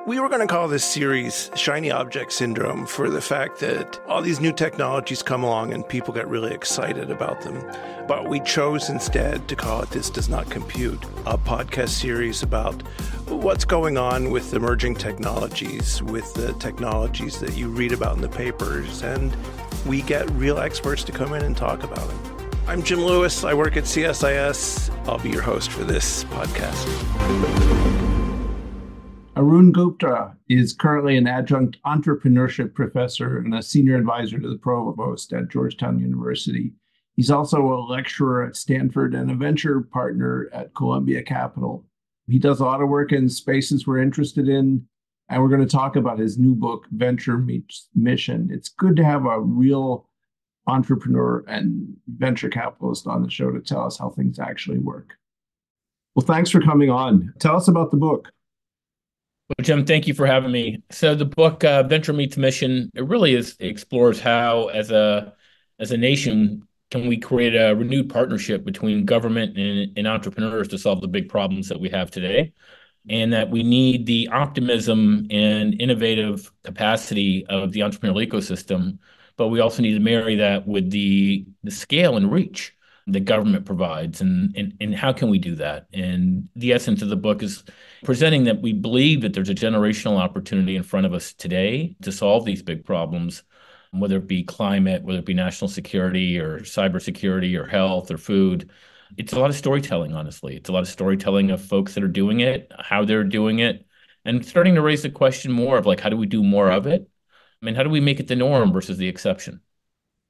We were going to call this series Shiny Object Syndrome for the fact that all these new technologies come along and people get really excited about them. But we chose instead to call it This Does Not Compute, a podcast series about what's going on with emerging technologies, with the technologies that you read about in the papers, and we get real experts to come in and talk about it. I'm Jim Lewis. I work at CSIS. I'll be your host for this podcast. Arun Gupta is currently an adjunct entrepreneurship professor and a senior advisor to the provost at Georgetown University. He's also a lecturer at Stanford and a venture partner at Columbia Capital. He does a lot of work in spaces we're interested in, and we're going to talk about his new book, Venture Meets Mission. It's good to have a real entrepreneur and venture capitalist on the show to tell us how things actually work. Well, thanks for coming on. Tell us about the book. Well, Jim, thank you for having me. So the book, Venture Meets Mission, it explores how, as a nation, can we create a renewed partnership between government and entrepreneurs to solve the big problems that we have today, and that we need the optimism and innovative capacity of the entrepreneurial ecosystem, but we also need to marry that with the scale and reach that government provides, and how can we do that? And the essence of the book is presenting that we believe that there's a generational opportunity in front of us today to solve these big problems, whether it be climate, whether it be national security or cybersecurity or health or food. It's a lot of storytelling, honestly. It's a lot of storytelling of folks that are doing it, how they're doing it, and starting to raise the question more of, like, how do we do more of it? I mean, how do we make it the norm versus the exception?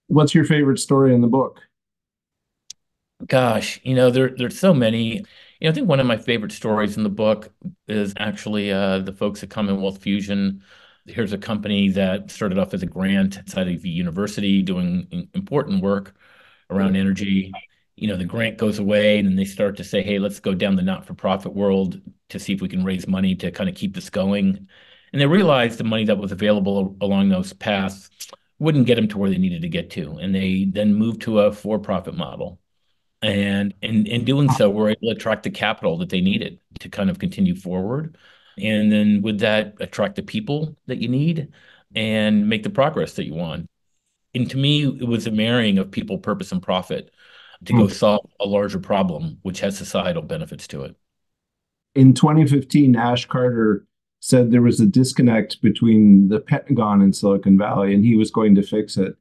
What's your favorite story in the book? Gosh, there's so many. I think one of my favorite stories in the book is actually the folks at Commonwealth Fusion. Here's a company that started off as a grant inside of a university doing important work around energy. The grant goes away, and then they start to say, hey, let's go down the not-for-profit world to see if we can raise money to kind of keep this going. And they realized the money that was available along those paths wouldn't get them to where they needed to get to. And they then moved to a for-profit model. And in doing so, we're able to attract the capital that they needed to kind of continue forward. And then with that, attract the people that you need and make the progress that you want. And to me, it was a marrying of people, purpose, and profit to go solve a larger problem, which has societal benefits to it. In 2015, Ash Carter said there was a disconnect between the Pentagon and Silicon Valley, and he was going to fix it.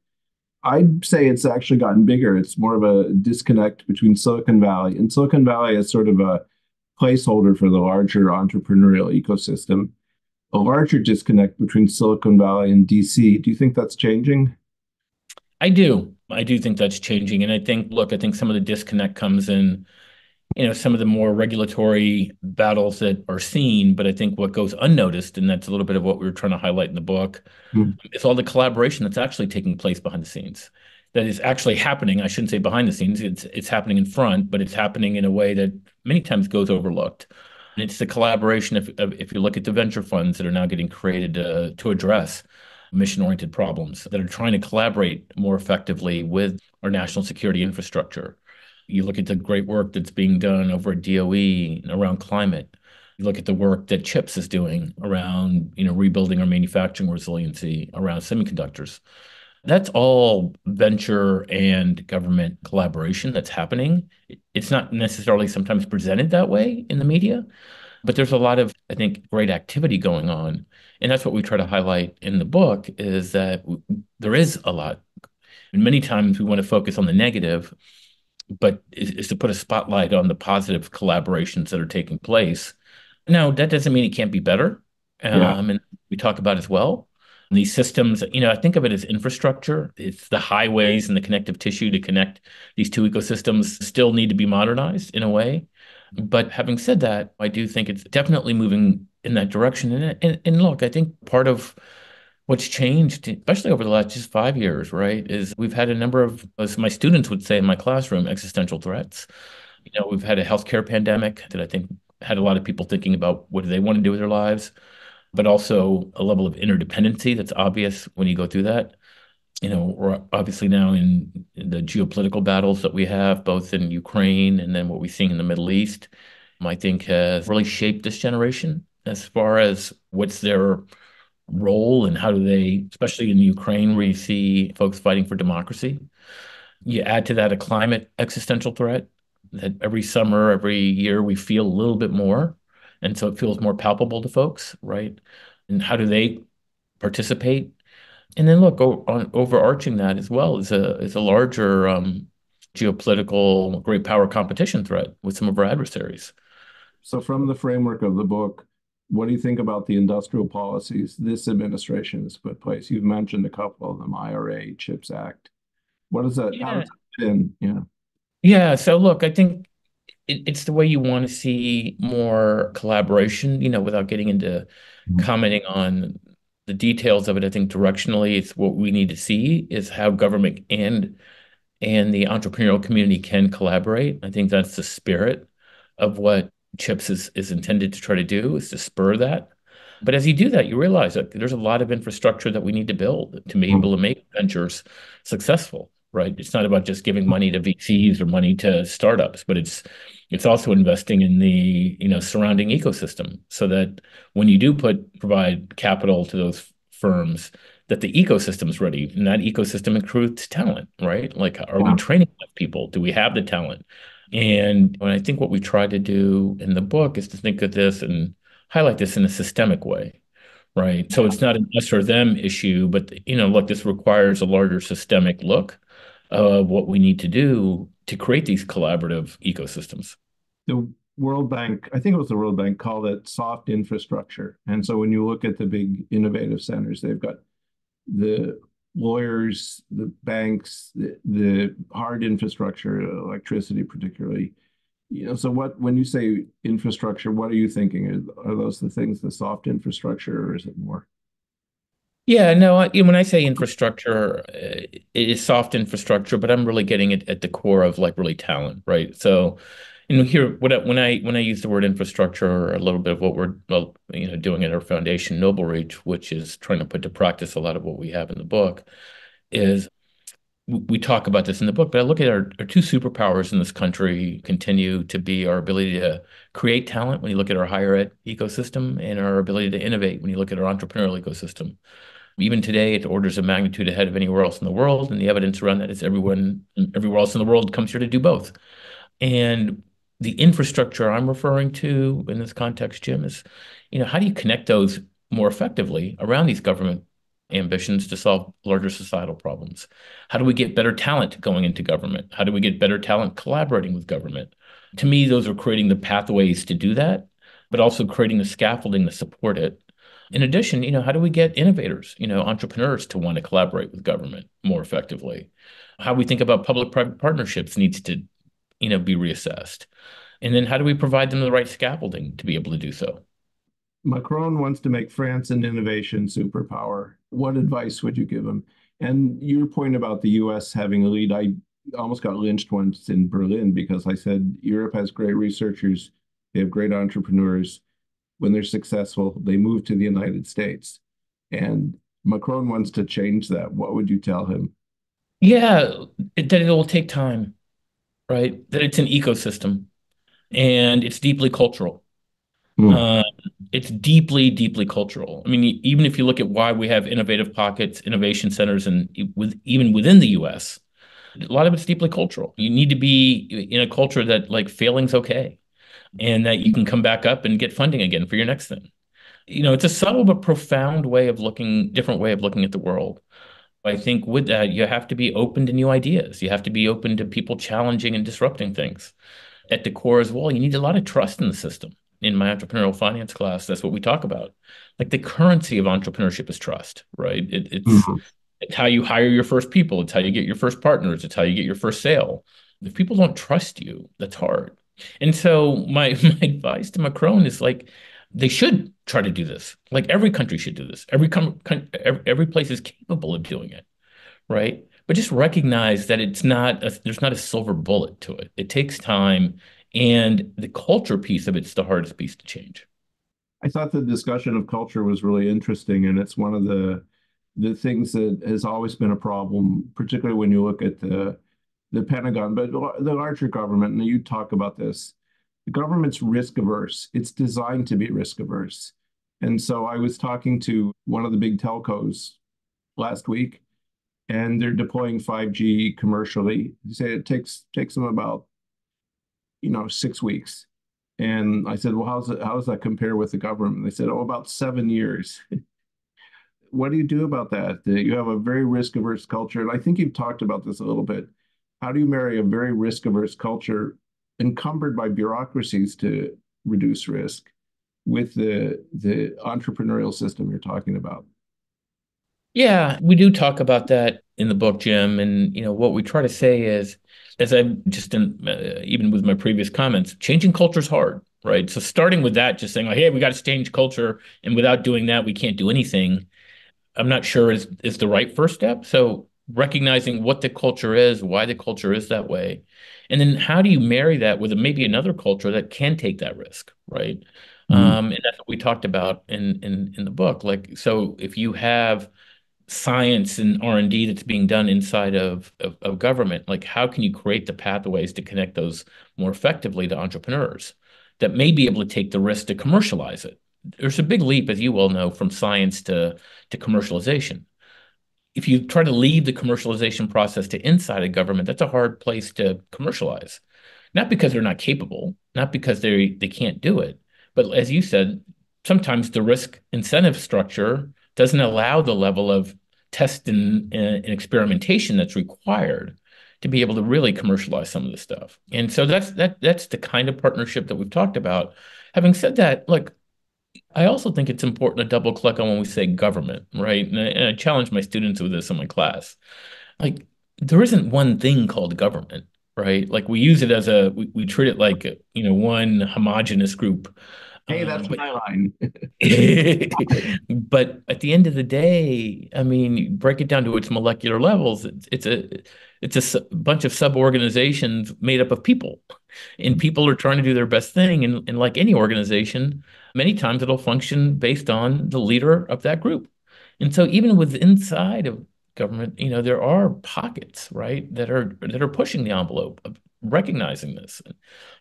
I'd say it's actually gotten bigger. It's more of a disconnect between Silicon Valley, and Silicon Valley is sort of a placeholder for the larger entrepreneurial ecosystem. A larger disconnect between Silicon Valley and DC. Do you think that's changing? I do. I do think that's changing. And I think some of the disconnect comes in, some of the more regulatory battles that are seen, but I think what goes unnoticed, and that's a little bit of what we were trying to highlight in the book, is all the collaboration that's actually taking place behind the scenes. That is actually happening. I shouldn't say behind the scenes. It's happening in front, but it's happening in a way that many times goes overlooked. And it's the collaboration, if you look at the venture funds that are now getting created to address mission-oriented problems, that are trying to collaborate more effectively with our national security infrastructure. You look at the great work that's being done over at DOE around climate. You look at the work that CHIPS is doing around, rebuilding our manufacturing resiliency around semiconductors. That's all venture and government collaboration that's happening. It's not necessarily sometimes presented that way in the media, but there's a lot of, I think, great activity going on. And that's what we try to highlight in the book, is that there is a lot. And many times we want to focus on the negative, but is to put a spotlight on the positive collaborations that are taking place. Now, that doesn't mean it can't be better. And we talk about as well. And these systems, I think of it as infrastructure. It's the highways and the connective tissue to connect these two ecosystems still need to be modernized in a way. But having said that, I do think it's definitely moving in that direction. And look, I think part of what's changed, especially over the last just 5 years, right, is we've had a number of, as my students would say in my classroom, existential threats. We've had a healthcare pandemic that I think had a lot of people thinking about what do they want to do with their lives, but also a level of interdependency that's obvious when you go through that. We're obviously now in the geopolitical battles that we have, both in Ukraine and then what we're seeing in the Middle East, I think has really shaped this generation. as far as what's their role and how do they, especially in Ukraine, where you see folks fighting for democracy. You add to that a climate existential threat that every summer, every year, we feel a little bit more. And so it feels more palpable to folks, right? And how do they participate? And then look, overarching that as well is a larger geopolitical great power competition threat with some of our adversaries. So, from the framework of the book, what do you think about the industrial policies this administration has put in place? You've mentioned a couple of them: IRA, CHIPS Act. What is that? How does Yeah. that fit in? Yeah. Yeah. So look, I think it's the way you want to see more collaboration, without getting into commenting on the details of it. I think directionally, it's what we need to see is how government and the entrepreneurial community can collaborate. I think that's the spirit of what CHIPS is intended to try to do, is to spur that. But as you do that, you realize that there's a lot of infrastructure that we need to build to be able to make ventures successful, right? It's not about just giving money to VCs or money to startups, but it's also investing in the, surrounding ecosystem so that when you do provide capital to those firms, that the ecosystem is ready, and that ecosystem includes talent, right? Like, are we Yeah. training enough people? Do we have the talent? And when I think what we try to do in the book is to think of this and highlight this in a systemic way, right? So it's not an us or them issue, but look, this requires a larger systemic look of what we need to do to create these collaborative ecosystems. The World Bank, I think it was the World Bank, called it soft infrastructure. And so when you look at the big innovative centers, they've got the lawyers, the banks, the hard infrastructure, electricity particularly. So when you say infrastructure, what are you thinking? Are those the things, the soft infrastructure, or is it more? Yeah, no, when I say infrastructure, it is soft infrastructure, but I'm really getting it at the core of like really talent, right? So, here when I use the word infrastructure, a little bit of what we're doing at our foundation, Noble Reach, which is trying to put to practice a lot of what we have in the book, is we talk about this in the book, but I look at our two superpowers in this country continue to be our ability to create talent when you look at our higher ed ecosystem and our ability to innovate when you look at our entrepreneurial ecosystem. Even today, it's orders of magnitude ahead of anywhere else in the world, and the evidence around that is everyone everywhere else in the world comes here to do both. And the infrastructure I'm referring to in this context, Jim, is, how do you connect those more effectively around these government ambitions to solve larger societal problems? How do we get better talent going into government? How do we get better talent collaborating with government? To me, those are creating the pathways to do that, but also creating the scaffolding to support it. In addition, how do we get innovators, entrepreneurs to want to collaborate with government more effectively? How we think about public-private partnerships needs to, be reassessed. And then how do we provide them the right scaffolding to be able to do so? Macron wants to make France an innovation superpower. What advice would you give him? And your point about the US having a lead, I almost got lynched once in Berlin because I said Europe has great researchers, they have great entrepreneurs. When they're successful, they move to the United States. And Macron wants to change that. What would you tell him? Yeah, that it will take time, right? That it's an ecosystem and it's deeply cultural. Mm. Uh, it's deeply, deeply cultural. I mean, even if you look at why we have innovative pockets, innovation centers, and even within the US, a lot of it's deeply cultural. You need to be in a culture that like failing's okay and that you can come back up and get funding again for your next thing. It's a subtle but profound different way of looking at the world. I think with that, you have to be open to new ideas. You have to be open to people challenging and disrupting things. At the core as well, you need a lot of trust in the system. In my entrepreneurial finance class, that's what we talk about. Like the currency of entrepreneurship is trust, right? Mhm. It's how you hire your first people. It's how you get your first partners. It's how you get your first sale. If people don't trust you, that's hard. And so my my advice to Macron is like they should try to do this. Like every country should do this. Every place is capable of doing it, right? But just recognize that there's not a silver bullet to it. It takes time, and the culture piece of it's the hardest piece to change. I thought the discussion of culture was really interesting, and it's one of the things that has always been a problem, particularly when you look at the Pentagon, but the larger government, and you talk about this. the government's risk averse. It's designed to be risk averse. And so I was talking to one of the big telcos last week, and they're deploying 5G commercially. They say it takes them about 6 weeks. And I said, well, how does that compare with the government? They said, oh, about 7 years. What do you do about that? You have a very risk averse culture. And I think you've talked about this a little bit. How do you marry a very risk averse culture encumbered by bureaucracies to reduce risk with the entrepreneurial system you're talking about? Yeah, we do talk about that in the book, Jim. And what we try to say is, as I've just done, even with my previous comments, changing culture is hard, right? So starting with that, just saying like, hey, we got to change culture, and without doing that, we can't do anything. I'm not sure is the right first step. So recognizing what the culture is, why the culture is that way, and then how do you marry that with maybe another culture that can take that risk, right? Mm. And that's what we talked about in the book. Like, so if you have science and R&D that's being done inside of government, like how can you create the pathways to connect those more effectively to entrepreneurs that may be able to take the risk to commercialize it? There's a big leap, as you well know, from science to commercialization. If you try to leave the commercialization process to inside a government, that's a hard place to commercialize. Not because they're not capable, not because they can't do it, but as you said, sometimes the risk incentive structure doesn't allow the level of test and experimentation that's required to be able to really commercialize some of the stuff. And so that's the kind of partnership that we've talked about. Having said that, look, I also think it's important to double click on when we say government, right? And I challenge my students with this in my class. Like, there isn't one thing called government, right? Like, we use it as we treat it like, one homogenous group. Hey, that's But my line. but at the end of the day, I mean, you break it down to its molecular levels. It's a bunch of sub-organizations made up of people, and people are trying to do their best thing. And like any organization, many times it'll function based on the leader of that group. And so even with inside of government, there are pockets, right, that are pushing the envelope of recognizing this.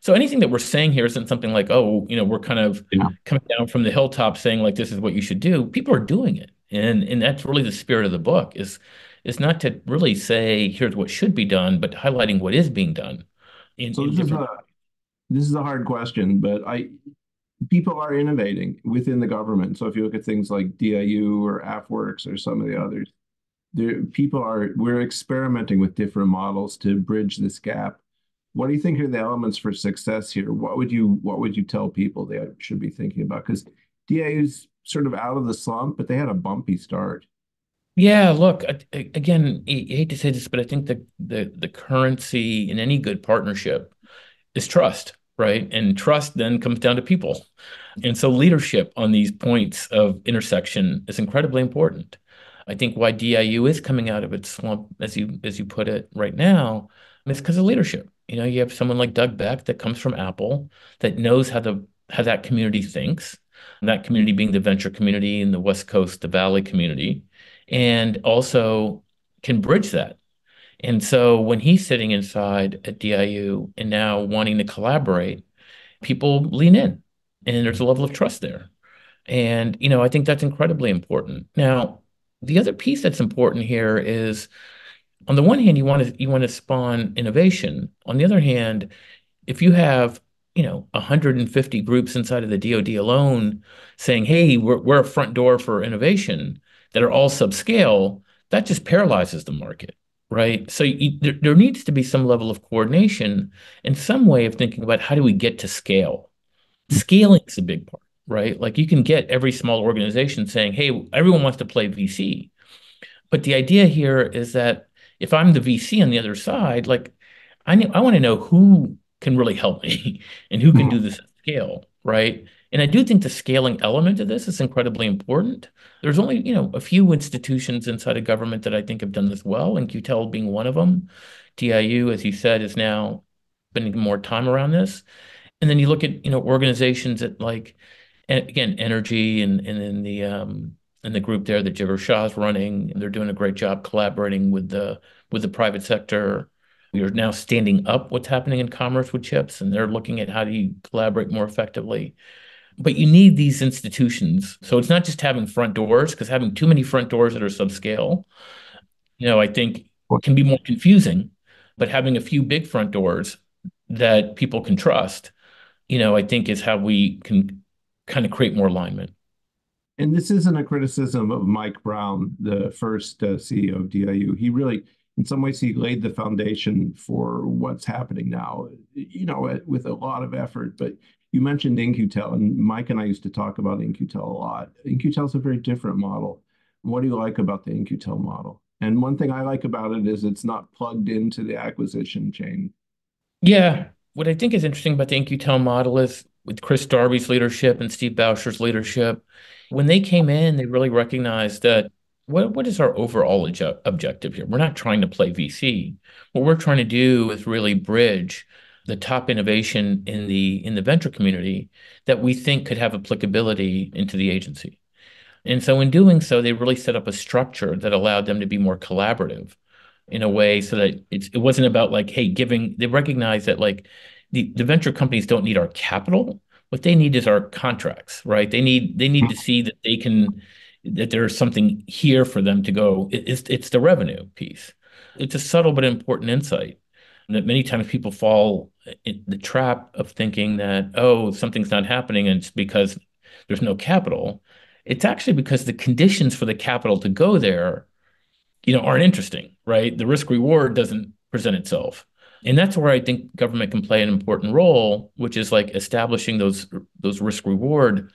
So anything that we're saying here isn't something like, oh, we're kind of Yeah. coming down from the hilltop saying like this is what you should do. People are doing it. And that's really the spirit of the book is not to really say here's what should be done, but highlighting what is being done So in different. this is a hard question, but I people are innovating within the government. So if you look at things like DIU or AFWorks or some of the others, we're experimenting with different models to bridge this gap. What do you think are the elements for success here? What would you tell people they should be thinking about? Because DIU's sort of out of the slump, but they had a bumpy start. Yeah, look, again, I hate to say this, but I think the currency in any good partnership is trust, right? And trust then comes down to people. And so leadership on these points of intersection is incredibly important. I think why DIU is coming out of its slump, as you put it right now, is because of leadership. You have someone like Doug Beck that comes from Apple that knows how that community thinks, and that community being the venture community in the West Coast, the Valley community, and also can bridge that. And so when he's sitting inside at DIU and now wanting to collaborate, people lean in and there's a level of trust there. And, I think that's incredibly important. Now, the other piece that's important here is on the one hand, you want to spawn innovation. On the other hand, if you have 150 groups inside of the DoD alone saying, hey, we're a front door for innovation that are all subscale, that just paralyzes the market, right? So there needs to be some level of coordination and some way of thinking about how do we get to scale. Scaling is a big part, right? Like, you can get every small organization saying, hey, everyone wants to play VC, but the idea here is that if I'm the VC on the other side, like, I want to know who can really help me and who can do this at scale, right? And I do think the scaling element of this is incredibly important. There's only, a few institutions inside of government that I think have done this well, and QTEL being one of them. DIU, as you said, is now spending more time around this. And then you look at, organizations that like, again, energy and in the group there that Jigar Shah's running. They're doing a great job collaborating with the private sector. We are now standing up what's happening in commerce with chips, and they're looking at how do you collaborate more effectively. But you need these institutions. So it's not just having front doors, because having too many front doors that are subscale, I think can be more confusing. But having a few big front doors that people can trust, I think is how we can kind of create more alignment. And this isn't a criticism of Mike Brown, the first CEO of DIU. He really, in some ways, he laid the foundation for what's happening now, with a lot of effort. But you mentioned In-Q-Tel, and Mike and I used to talk about In-Q-Tel a lot. In-Q-Tel is a very different model. What do you like about the In-Q-Tel model? And one thing I like about it is it's not plugged into the acquisition chain. Yeah. What I think is interesting about the In-Q-Tel model is with Chris Darby's leadership and Steve Boucher's leadership, when they came in, they really recognized that what is our overall objective here? We're not trying to play VC. What we're trying to do is really bridge the top innovation in the venture community that we think could have applicability into the agency. And so in doing so, they really set up a structure that allowed them to be more collaborative in a way so that it wasn't about like, hey, they recognize that like the venture companies don't need our capital. What they need is our contracts, right? They need to see that there's something here for them to go. It's the revenue piece. It's a subtle but important insight that many times people fall in the trap of thinking that, oh, something's not happening and it's because there's no capital. It's actually because the conditions for the capital to go there, aren't interesting, right? The risk reward doesn't present itself. And that's where I think government can play an important role, which is like establishing those risk reward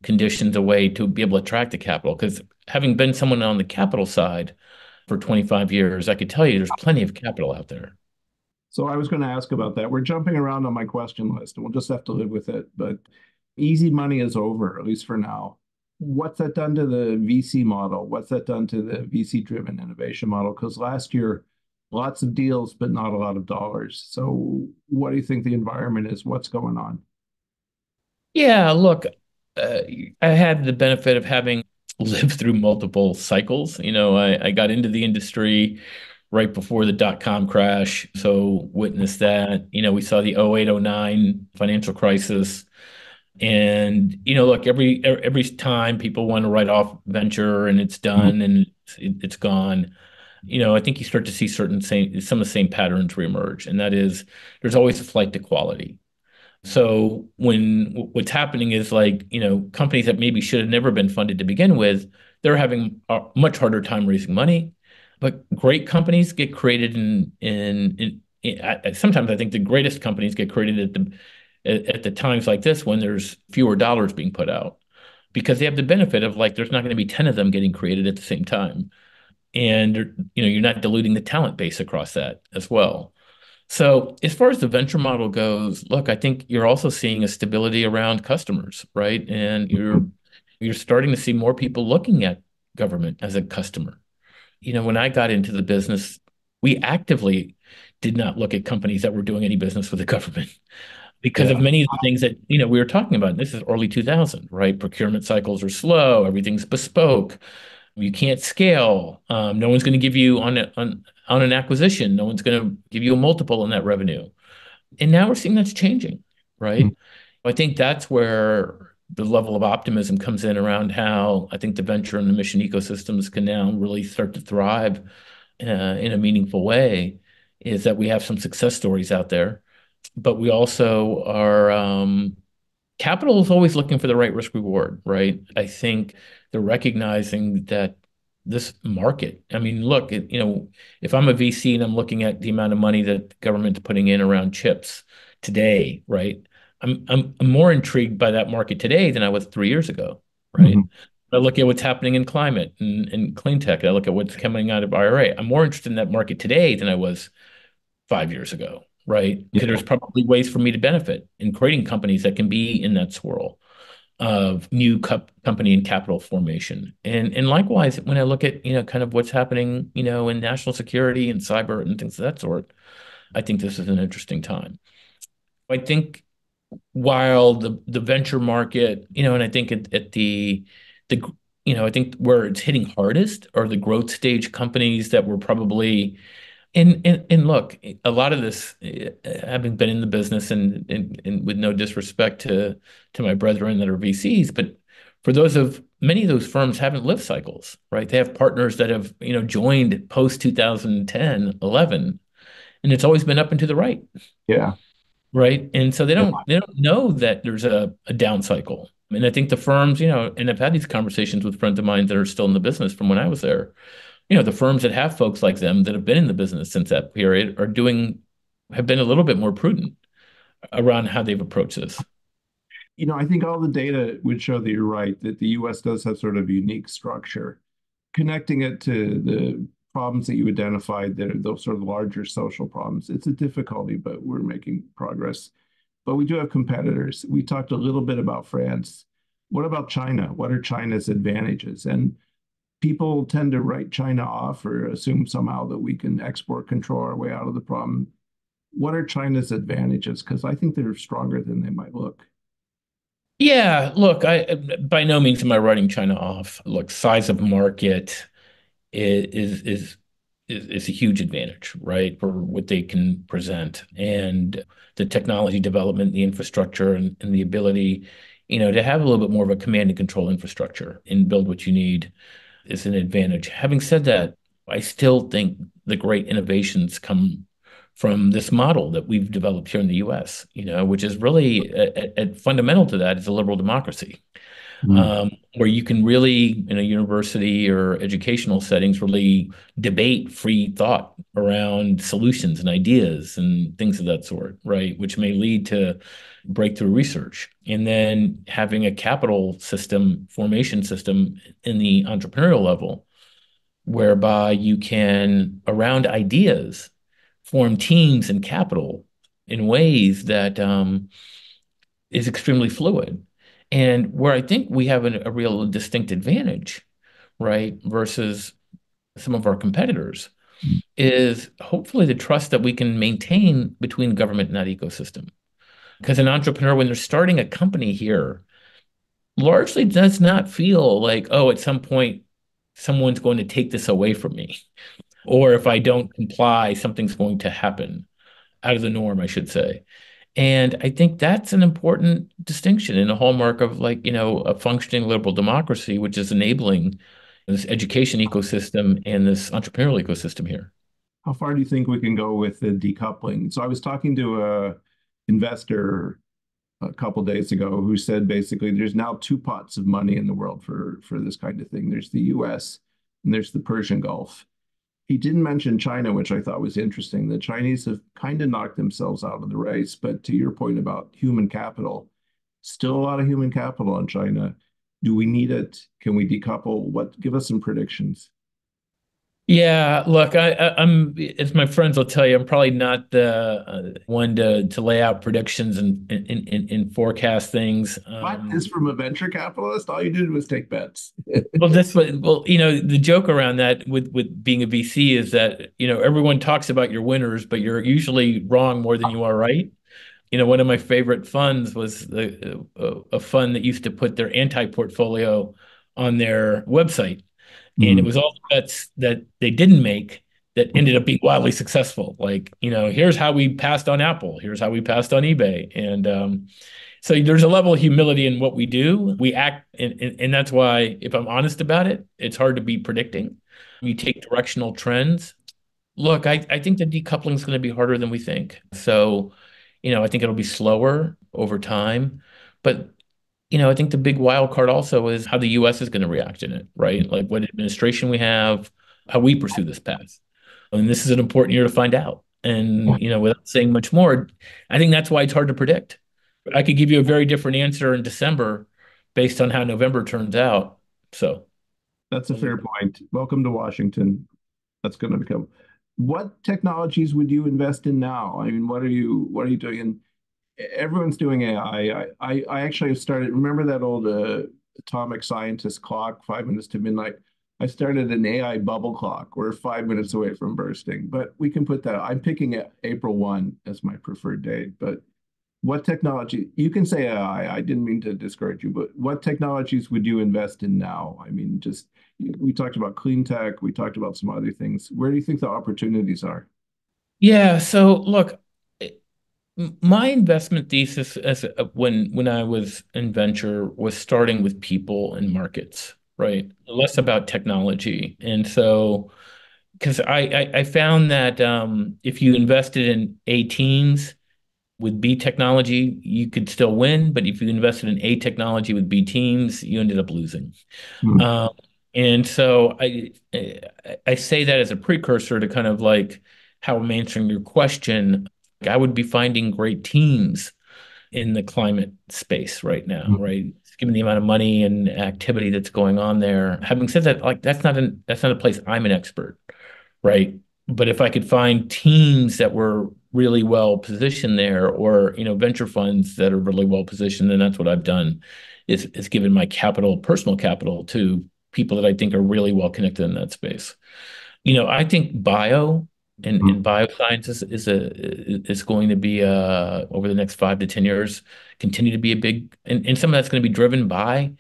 conditions a way to be able to attract the capital. Because having been someone on the capital side for 25 years, I could tell you there's plenty of capital out there. So I was going to ask about that. We're jumping around on my question list, and we'll just have to live with it. But easy money is over, at least for now. What's that done to the VC model? What's that done to the VC-driven innovation model? Because last year, lots of deals, but not a lot of dollars. So what do you think the environment is? What's going on? Yeah, look, I had the benefit of having lived through multiple cycles. I got into the industry right before the dot-com crash, so witnessed that. We saw the 08, 09 financial crisis. And look, every time people want to write off venture and it's done and it's gone, I think you start to see some of the same patterns reemerge, and that is there's always a flight to quality. So what's happening is like, companies that maybe should have never been funded to begin with, they're having a much harder time raising money. But great companies get created sometimes I think the greatest companies get created at the times like this when there's fewer dollars being put out because they have the benefit of like there's not going to be 10 of them getting created at the same time. And you're not diluting the talent base across that as well. So as far as the venture model goes, look, I think you're also seeing a stability around customers, right? And you're starting to see more people looking at government as a customer. When I got into the business, we actively did not look at companies that were doing any business with the government because of many of the things that we were talking about. This is early 2000, right? Procurement cycles are slow, everything's bespoke. You can't scale. No one's going to give you on an acquisition. No one's going to give you a multiple on that revenue. And now we're seeing that's changing, right? I think that's where the level of optimism comes in around how I think the venture and the mission ecosystems can now really start to thrive in a meaningful way. Is that we have some success stories out there, but we also are capital is always looking for the right risk reward, right? I think they're recognizing that this market, I mean, look, if I'm a VC and I'm looking at the amount of money that the government's putting in around chips today, right? I'm more intrigued by that market today than I was 3 years ago, right? I look at what's happening in climate and clean tech. I look at what's coming out of IRA. I'm more interested in that market today than I was 5 years ago, right? Because there's probably ways for me to benefit in creating companies that can be in that swirl of new company and capital formation. And likewise, when I look at, kind of what's happening, in national security and cyber and things of that sort, I think this is an interesting time. I think while the venture market, and I think at the I think where it's hitting hardest are the growth stage companies that were probably And look, a lot of this, having been in the business and with no disrespect to my brethren that are VCs, but for those of many of those firms haven't lived cycles, right? They have partners that have, joined post 2010, 11, and it's always been up and to the right, Yeah. right? And so they Yeah. don't know that there's a down cycle. And I think the firms, and I've had these conversations with friends of mine that are still in the business from when I was there. The firms that have folks like them that have been in the business since that period have been a little bit more prudent around how they've approached this. I think all the data would show that you're right, that the US does have sort of a unique structure. Connecting it to the problems that you identified that are those sort of larger social problems, it's a difficulty, but we're making progress. But we do have competitors. We talked a little bit about France. What about China? What are China's advantages? And people tend to write China off or assume somehow that we can export control our way out of the problem. What are China's advantages? Because I think they're stronger than they might look. Yeah, look, I by no means am I writing China off. Look, size of market is a huge advantage, right, for what they can present and the technology development, the infrastructure, and the ability, to have a little bit more of a command and control infrastructure and build what you need is an advantage. Having said that, I still think the great innovations come from this model that we've developed here in the US, which is really fundamental to that is a liberal democracy, Mm. where you can really, in a university or educational settings, really debate free thought around solutions and ideas and things of that sort, right? Which may lead to breakthrough research. And then having a capital system, formation system in the entrepreneurial level, whereby you can, around ideas, form teams and capital in ways that is extremely fluid. And where I think we have a real distinct advantage, right, versus some of our competitors is hopefully the trust that we can maintain between government and that ecosystem. Because an entrepreneur, when they're starting a company here, largely does not feel like, oh, at some point, someone's going to take this away from me. Or if I don't comply, something's going to happen out of the norm, I should say. And I think that's an important distinction and a hallmark of a functioning liberal democracy, which is enabling this education ecosystem and this entrepreneurial ecosystem here. How far do you think we can go with the decoupling? So I was talking to a investor a couple days ago who said basically there's now two pots of money in the world for this kind of thing. There's the US and there's the Persian Gulf. He didn't mention China, which I thought was interesting. The Chinese have kind of knocked themselves out of the race. But to your point about human capital, still a lot of human capital in China. Do we need it? Can we decouple? Give us some predictions. Yeah, look, I'm as my friends will tell you, I'm probably not the one to lay out predictions and forecast things. What is from a venture capitalist? All you did was take bets. The joke around that with being a VC is that, everyone talks about your winners, but you're usually wrong more than you are right. One of my favorite funds was a fund that used to put their anti-portfolio on their website. And it Mm. was all the bets that they didn't make that ended up being wildly successful. Like, here's how we passed on Apple. Here's how we passed on eBay. And so there's a level of humility in what we do. We act, and that's why, if I'm honest about it, it's hard to be predicting. You take directional trends. Look, I think the decoupling is going to be harder than we think. So, I think it'll be slower over time. But I think the big wild card also is how the US is going to react in it, right? Like what administration we have, how we pursue this path. And this is an important year to find out. And, without saying much more, I think that's why it's hard to predict. I could give you a very different answer in December based on how November turns out. So That's a fair point. Welcome to Washington. That's going to become. What technologies would you invest in now? I mean, what are you doing? And everyone's doing AI. I actually started. Remember that old atomic scientist clock, 5 minutes to midnight. I started an AI bubble clock. We're 5 minutes away from bursting, but we can put that. I'm picking April 1 as my preferred date. But what technology? You can say AI. I didn't mean to discourage you, but what technologies would you invest in now? I mean, just we talked about clean tech. We talked about some other things. Where do you think the opportunities are? Yeah. So look, my investment thesis when I was in venture was starting with people and markets, right? Less about technology. And so, because I found that if you invested in A teams with B technology, you could still win. But if you invested in A technology with B teams, you ended up losing. Hmm. Um, and so I say that as a precursor to kind of like how I'm answering your question. I would be finding great teams in the climate space right now, Hmm. right? Given the amount of money and activity that's going on there. Having said that, like that's not a place I'm an expert, right? But if I could find teams that were really well positioned there, or venture funds that are really well positioned, then that's what I've done. Is given my capital, personal capital, to people that I think are really well connected in that space. I think bio and bioscience is going to be over the next 5 to 10 years continue to be a big, and some of that's going to be driven by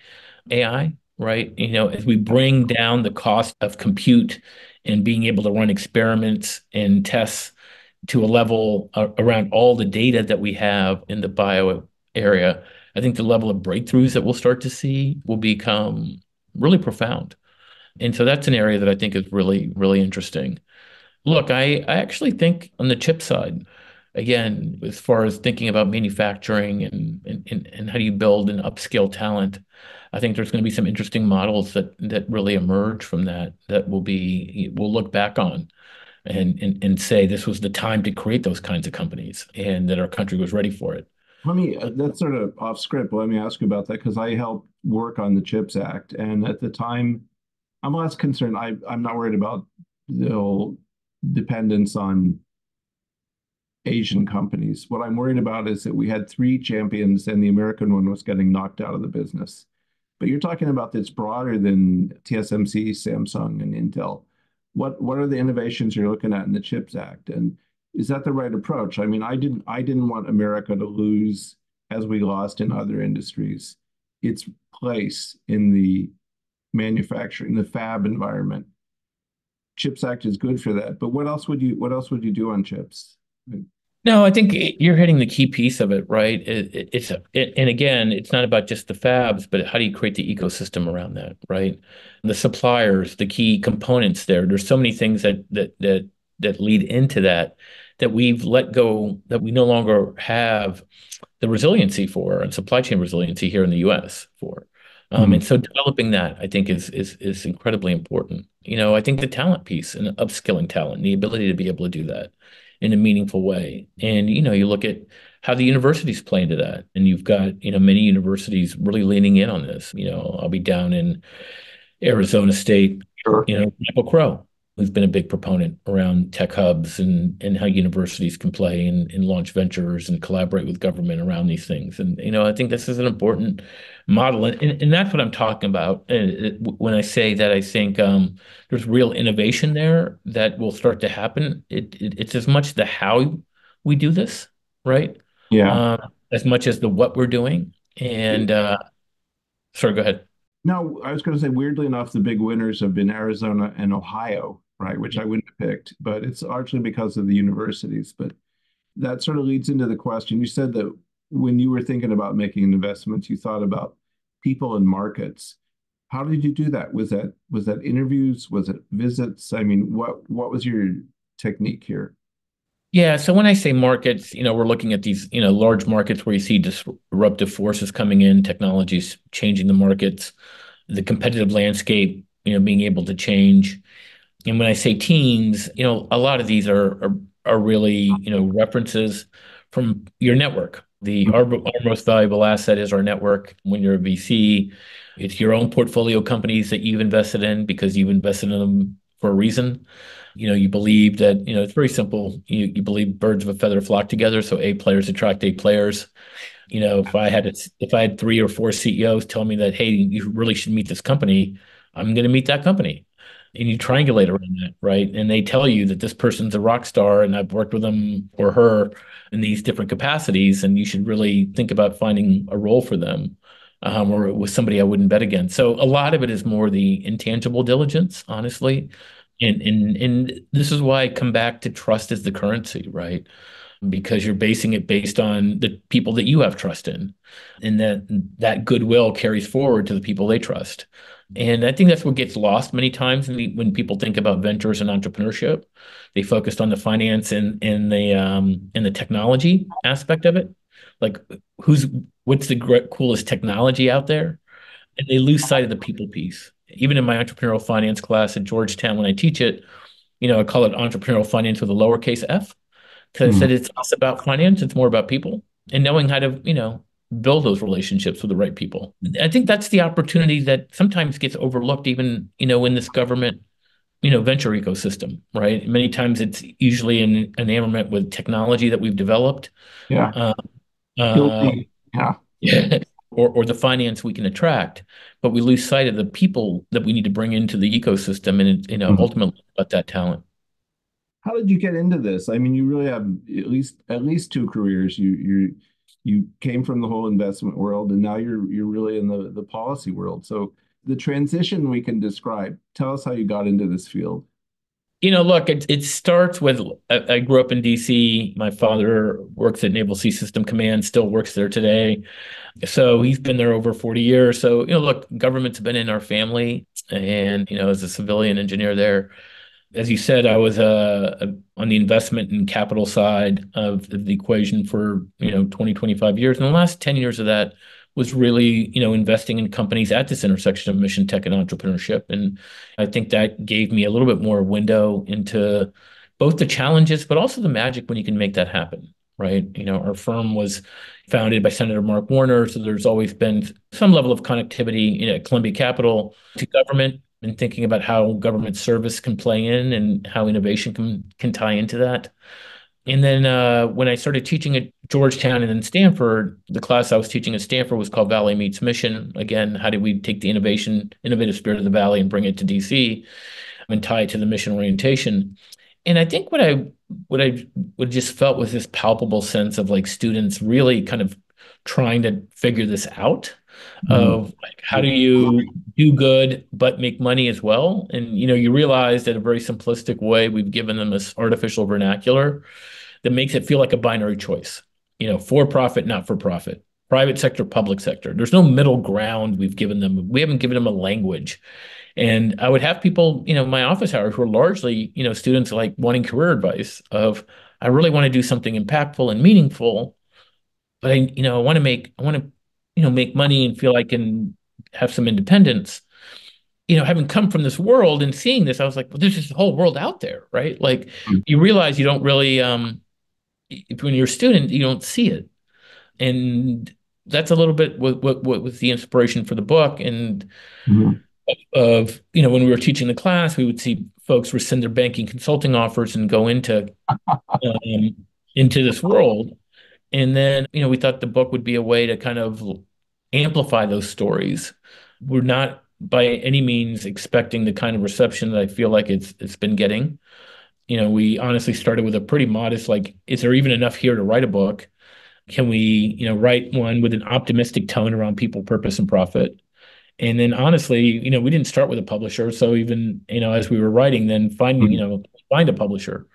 AI, right? As we bring down the cost of compute and being able to run experiments and tests to a level around all the data that we have in the bio area, I think the level of breakthroughs that we'll start to see will become really profound. And so that's an area that I think is really, really interesting. Look, I actually think on the chip side, again, as far as thinking about manufacturing and how do you build and upskill talent, I think there's going to be some interesting models that really emerge from that we'll look back on and say this was the time to create those kinds of companies and that our country was ready for it. That's sort of off script, but let me ask you about that because I helped work on the CHIPS Act. And at the time, I'm less concerned. I'm not worried about the whole dependence on Asian companies. What I'm worried about is that we had three champions and the American one was getting knocked out of the business. But you're talking about this broader than TSMC, Samsung, and Intel. What are the innovations you're looking at in the CHIPS Act? And is that the right approach? I mean, I didn't want America to lose, as we lost in other industries, its place in the manufacturing, the fab environment. CHIPS Act is good for that. But what else would you do on chips? No, I think you're hitting the key piece of it, right? And again, it's not about just the fabs, but how do you create the ecosystem around that, right? The suppliers, the key components there. There's so many things that lead into that we've let go, that we no longer have the resiliency for, and supply chain resiliency here in the US for. And Hmm. so developing that, I think, is incredibly important. I think the talent piece and upskilling talent, and the ability to be able to do that in a meaningful way. And you look at how the universities play into that, and you've got many universities really leaning in on this. I'll be down in Arizona State, Sure. Michael Crow, who's been a big proponent around tech hubs and how universities can play and launch ventures and collaborate with government around these things. And, I think this is an important model. And that's what I'm talking about. When I say that, I think there's real innovation there that will start to happen. It's as much the how we do this, right? Yeah. Uh, as much as the what we're doing. And sorry, go ahead. No, I was going to say, weirdly enough, the big winners have been Arizona and Ohio, right? Which I wouldn't have picked, but it's largely because of the universities. But that sort of leads into the question. You said that when you were thinking about making investments, you thought about people and markets. How did you do that? Was that interviews? Was it visits? I mean, what was your technique here? Yeah, so when I say markets, we're looking at these, large markets where you see disruptive forces coming in, technologies changing the markets, the competitive landscape, being able to change. And when I say teams, a lot of these are really, references from your network. Our most valuable asset is our network. When you're a VC, it's your own portfolio companies that you've invested in because you've invested in them for a reason. You believe that, it's very simple. You believe birds of a feather flock together, so A players attract A players. If I had 3 or 4 CEOs tell me that, hey, you really should meet this company, I'm going to meet that company. And you triangulate around that, right? And they tell you that this person's a rock star and I've worked with them or her in these different capacities, and you should really think about finding a role for them, or with somebody I wouldn't bet against. So a lot of it is more the intangible diligence, honestly, And this is why I come back to trust as the currency, right? Because you're basing it based on the people that you have trust in, and that goodwill carries forward to the people they trust. And I think that's what gets lost many times when people think about ventures and entrepreneurship. They focused on the finance and the technology aspect of it, like who's what's the coolest technology out there, and they lose sight of the people piece. Even in my entrepreneurial finance class at Georgetown, when I teach it, I call it entrepreneurial finance with a lowercase f, because I Mm. said it's less about finance, it's more about people and knowing how to, build those relationships with the right people. I think that's the opportunity that sometimes gets overlooked, even, in this government, venture ecosystem, right? Many times it's usually an enamorment with technology that we've developed, Yeah, uh, uh, guilty. Yeah. or the finance we can attract, but we lose sight of the people that we need to bring into the ecosystem, and Mm. ultimately about that talent. How did you get into this? I mean, you really have at least two careers. You came from the whole investment world, and now you're really in the policy world. So the transition we can describe. Tell us how you got into this field. Look, it starts with I grew up in DC. My father works at Naval Sea System Command, still works there today. So he's been there over 40 years. So, look, government's been in our family. And, as a civilian engineer there, as you said, I was on the investment and capital side of the equation for 20, 25 years. And the last 10 years of that was really investing in companies at this intersection of mission tech and entrepreneurship. And I think that gave me a little bit more window into both the challenges, but also the magic when you can make that happen. Right. Our firm was founded by Senator Mark Warner. So there's always been some level of connectivity, at Columbia Capital to government, and thinking about how government service can play in and how innovation can tie into that. And then when I started teaching at Georgetown and then Stanford, the class I was teaching at Stanford was called Valley Meets Mission. Again, how do we take the innovative spirit of the Valley and bring it to DC and tie it to the mission orientation? And I think what I just felt was this palpable sense of like students really kind of trying to figure this out, Mhm. of like how do you do good but make money as well. And you realize that a very simplistic way we've given them this artificial vernacular that makes it feel like a binary choice, for profit, not for profit, private sector, public sector. There's no middle ground we've given them. We haven't given them a language. And I would have people, in my office hours who are largely, students like wanting career advice of, I really want to do something impactful and meaningful, but I want to, make money and feel I can have some independence. Having come from this world and seeing this, I was like, well, there's this whole world out there, right? Like you realize you don't really, when you're a student, you don't see it. And that's a little bit what was the inspiration for the book. And Mhm. when we were teaching the class, we would see folks rescind their banking consulting offers and go um, into this world. And then, we thought the book would be a way to kind of amplify those stories. We're not by any means expecting the kind of reception that I feel like it's been getting. We honestly started with a pretty modest, like, is there even enough here to write a book? Can we, write one with an optimistic tone around people, purpose, and profit? And then honestly, we didn't start with a publisher. So even, as we were writing, then find a publisher.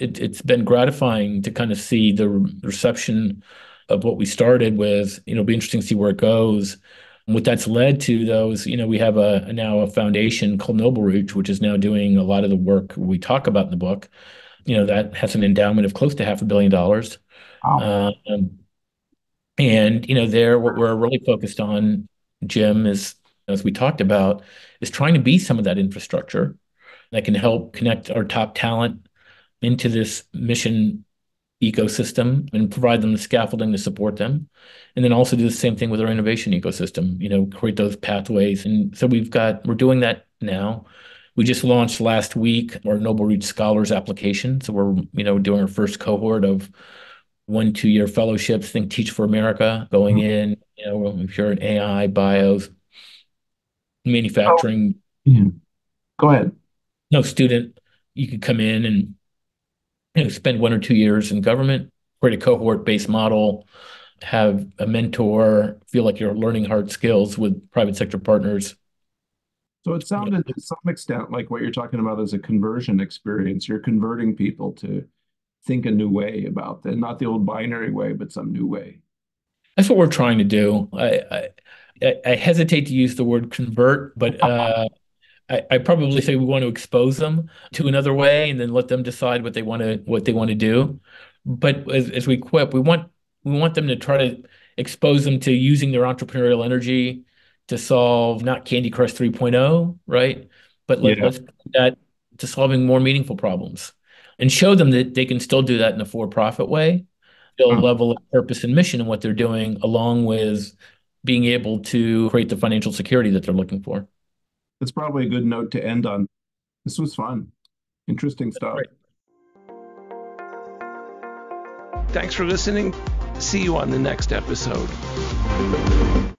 It's been gratifying to kind of see the reception of what we started with. It'll be interesting to see where it goes. And what that's led to, though, is we have now a foundation called Noble Reach, which is now doing a lot of the work we talk about in the book. That has an endowment of close to $500 million. Wow. Um, and there, what we're really focused on, Jim, is, as we talked about, is trying to be some of that infrastructure that can help connect our top talent into this mission ecosystem and provide them the scaffolding to support them. And then also do the same thing with our innovation ecosystem, create those pathways. And so we're doing that now. We just launched last week our Noble Reach Scholars application. So we're, doing our first cohort of 1, 2 year fellowships, think Teach for America, going in, if you're in AI, bios, Oh, manufacturing, yeah. Go ahead. no student, you could come in and spend 1 or 2 years in government, create a cohort-based model, have a mentor, feel like you're learning hard skills with private sector partners, So it sounded to some extent like what you're talking about is a conversion experience. You're converting people to think a new way about that, not the old binary way, but some new way. That's what we're trying to do. I hesitate to use the word convert, but I probably say we want to expose them to another way and then let them decide what they want to do. But as we quip, we want them to try to expose them to using their entrepreneurial energy to solve not Candy Crush 3.0, right? But Yeah. let's put that to solving more meaningful problems and show them that they can still do that in a for-profit way, still a Huh. level of purpose and mission in what they're doing, along with being able to create the financial security that they're looking for. That's probably a good note to end on. This was fun. Interesting stuff. Great. Thanks for listening. See you on the next episode.